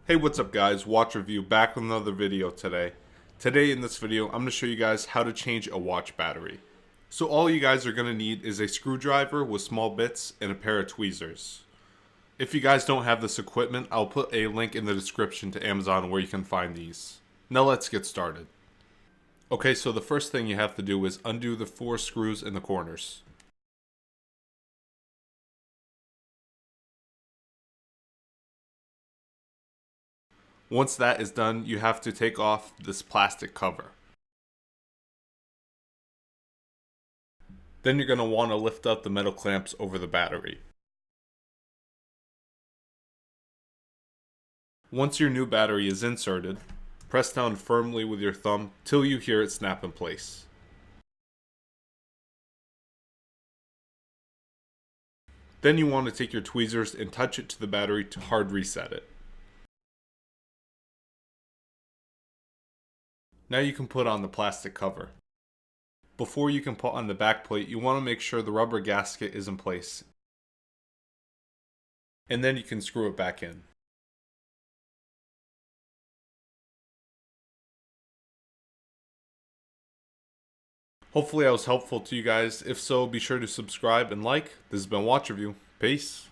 Hey, what's up guys? Watch Review back with another video today. Today in this video, I'm going to show you guys how to change a watch battery. So all you guys are going to need is a screwdriver with small bits and a pair of tweezers. If you guys don't have this equipment, I'll put a link in the description to Amazon where you can find these. Now let's get started. Okay, so the first thing you have to do is undo the 4 screws in the corners. Once that is done, you have to take off this plastic cover. Then you're going to want to lift up the metal clamps over the battery. Once your new battery is inserted, press down firmly with your thumb till you hear it snap in place. Then you want to take your tweezers and touch it to the battery to hard reset it. Now you can put on the plastic cover. Before you can put on the backplate, you want to make sure the rubber gasket is in place. And then you can screw it back in. Hopefully I was helpful to you guys. If so, be sure to subscribe and like. This has been Watch Review. Peace.